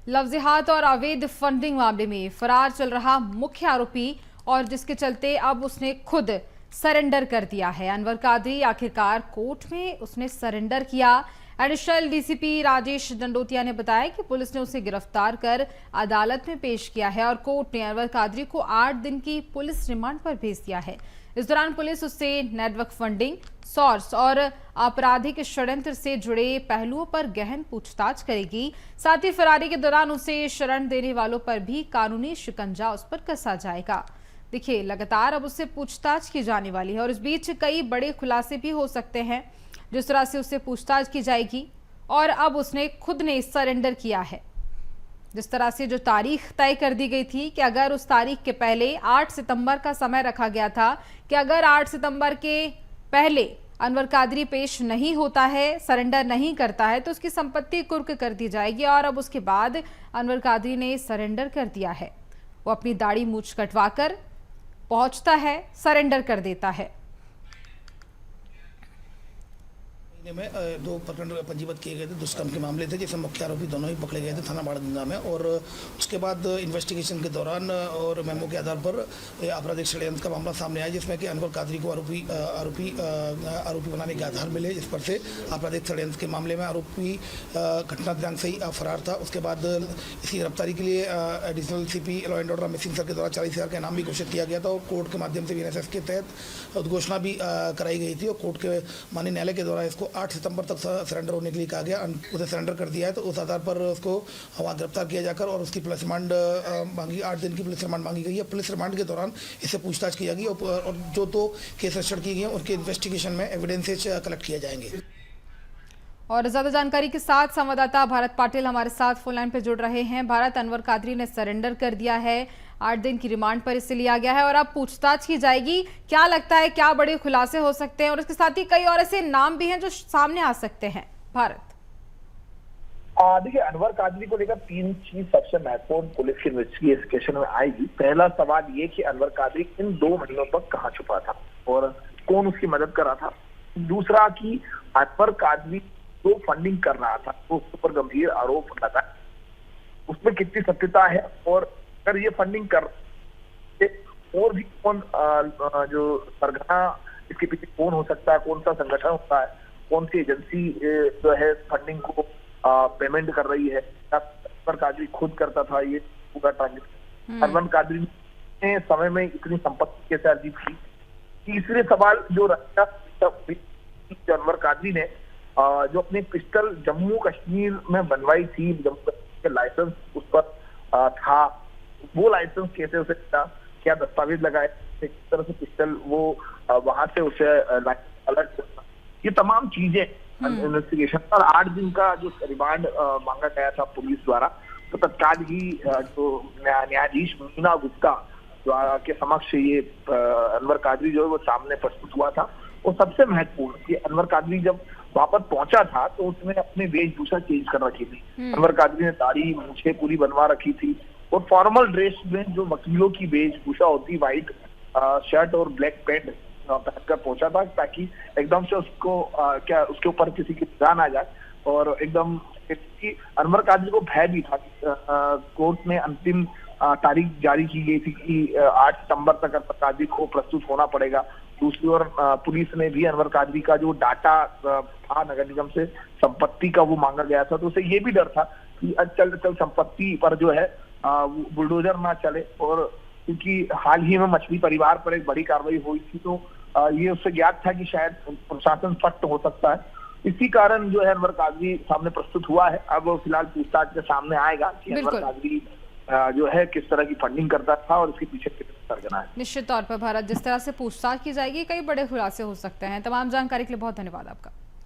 लफ्जिहात और अवैध फंडिंग मामले में फरार चल रहा मुख्य आरोपी और जिसके चलते अब उसने खुद सरेंडर कर दिया है। अनवर कादरी आखिरकार कोर्ट में उसने सरेंडर किया। एडिशनल डीसीपी राजेश दंडोतिया ने बताया कि पुलिस ने उसे गिरफ्तार कर अदालत में पेश किया है और कोर्ट ने अनवर कादरी को 8 दिन की पुलिस रिमांड पर भेज दिया है। इस दौरान पुलिस उससे नेटवर्क फंडिंग, सोर्स और आपराधिक षड्यंत्र से जुड़े पहलुओं पर गहन पूछताछ करेगी। साथ ही फरारी के दौरान उसे शरण देने वालों पर भी कानूनी शिकंजा उस पर कसा जाएगा। देखिए, लगातार अब उससे पूछताछ की जाने वाली है और इस बीच कई बड़े खुलासे भी हो सकते हैं। जिस तरह से उससे पूछताछ की जाएगी और अब उसने खुद ने सरेंडर किया है। जिस तरह से जो तारीख तय कर दी गई थी कि अगर उस तारीख के पहले 8 सितंबर का समय रखा गया था कि अगर 8 सितंबर के पहले अनवर कादरी पेश नहीं होता है, सरेंडर नहीं करता है, तो उसकी संपत्ति कुर्क कर दी जाएगी। और अब उसके बाद अनवर कादरी ने सरेंडर कर दिया है। वो अपनी दाढ़ी मूछ कटवाकर पहुंचता है, सरेंडर कर देता है। में 2 प्रकरण पंजीबद्ध किए गए थे, दुष्कर्म के मामले थे जिसमें मुख्य आरोपी दोनों ही पकड़े गए थे थाना बाड़गंगा में। और उसके बाद इन्वेस्टिगेशन के दौरान और मेमो के आधार पर आपराधिक षड्यंत्र का मामला सामने आया जिसमें कि अनवर कादरी को आरोपी बनाने के आधार मिले, जिस पर से आपराधिक षड्यंत्र के मामले में आरोपी घटना दिनांक से ही फरार था। उसके बाद इसकी गिरफ्तारी के लिए additional CP law and order Amit Singh sir के द्वारा 40,000 का इनाम भी घोषित किया गया था और कोर्ट के माध्यम से बीएनएसएस के तहत उद्घोषणा भी कराई गई थी और कोर्ट के माननीय न्यायालय के द्वारा इसको 8 सितंबर तक सरेंडर होने के लिए कहा गया। उसे सरेंडर कर दिया है, तो उस आधार पर उसको वहाँ गिरफ्तार किया जाकर और उसकी पुलिस रिमांड मांगी, 8 दिन की पुलिस रिमांड मांगी गई है। पुलिस रिमांड के दौरान इससे पूछताछ की जाएगी और जो केस रजिस्टर्ड किए गए हैं उनके इन्वेस्टिगेशन में एविडेंसेस कलेक्ट किए जाएंगे। और ज्यादा जानकारी के साथ संवाददाता भारत पाटिल हमारे साथ फोन लाइन पर जुड़ रहे हैं। भारत, अनवर कादरी ने सरेंडर कर दिया है, 8 दिन की रिमांड पर इसे लिया गया है और अब पूछताछ की जाएगी। क्या लगता है, क्या बड़े खुलासे हो सकते हैं और इसके साथ ही कई और ऐसे नाम भी हैं जो सामने आ सकते हैं? भारत, देखिए, अनवर कादरी को लेकर 3 चीज सबसे महत्वपूर्ण पुलिस की इन्वेस्टिगेशन में आएगी। पहला सवाल ये कि अनवर कादरी इन 2 महीनों तक कहाँ छुपा था और कौन उसकी मदद कर रहा था। दूसरा कि अनवर कादरी जो फंडिंग कर रहा था, तो उसके ऊपर गंभीर आरोप लगा, उसमें कितनी सत्यता है और अगर ये फंडिंग कर और भी कौन जो सरगना इसके पीछे कौन हो सकता है, कौन सा संगठन होता है, कौन सी एजेंसी जो है फंडिंग को पेमेंट कर रही है, अनवर कादरी खुद करता था ये पूरा ट्रांजेक्शन। अनवर कादरी ने समय में इतनी संपत्ति कैसे अर्जित की। तीसरे सवाल जो अनवर कादरी ने जो अपनी पिस्टल जम्मू कश्मीर में बनवाई थी, जम्मू कश्मीर के लाइसेंस उस पर था, वो लाइसेंस कैसे उसे था, क्या दस्तावेज लगाए, किस तरह से पिस्टल वो वहां से उसे अलग, ये तमाम चीजें इन्वेस्टिगेशन और 8 दिन का जो रिमांड मांगा गया था पुलिस द्वारा, तो तत्काल ही जो न्यायाधीश मीना गुप्ता के समक्ष ये अनवर कादरी जो है वो सामने प्रस्तुत हुआ था। और सबसे महत्वपूर्ण कि अनवर कादरी जब वापस पहुंचा था तो उसने अपनी वेशभूषा चेंज कर रखी थी। अनवर कादरी ने दाढ़ी मूछें पूरी बनवा रखी थी और फॉर्मल ड्रेस में जो वकीलों की वेशभूषा होती, व्हाइट शर्ट और ब्लैक पैंट पहनकर पहुंचा था, ताकि एकदम से उसको उसके ऊपर किसी की निगाह ना जाए और एकदम अनवर कादरी को भय भी था। कोर्ट ने अंतिम तारीख जारी की गई थी कि 8 सितंबर तक अनवर कादरी को प्रस्तुत होना पड़ेगा। दूसरी ओर पुलिस ने भी अनवर कादरी का जो डाटा था नगर निगम से संपत्ति का वो मांगा गया था, तो उसे ये भी डर था कि चल संपत्ति पर जो है बुलडोजर ना चले। और क्योंकि हाल ही में मछली परिवार पर एक बड़ी कार्रवाई हुई थी, तो ये उससे ज्ञात था कि शायद प्रशासन सख्त हो सकता है। इसी कारण जो है अनवर कादरी सामने प्रस्तुत हुआ है। अब फिलहाल पूछताछ के सामने आएगा कि अनवर कादरी जो है किस तरह की फंडिंग करता था और इसके पीछे कितना सरगना है। निश्चित तौर पर भारत, जिस तरह से पूछताछ की जाएगी कई बड़े खुलासे हो सकते हैं। तमाम जानकारी के लिए बहुत धन्यवाद आपका।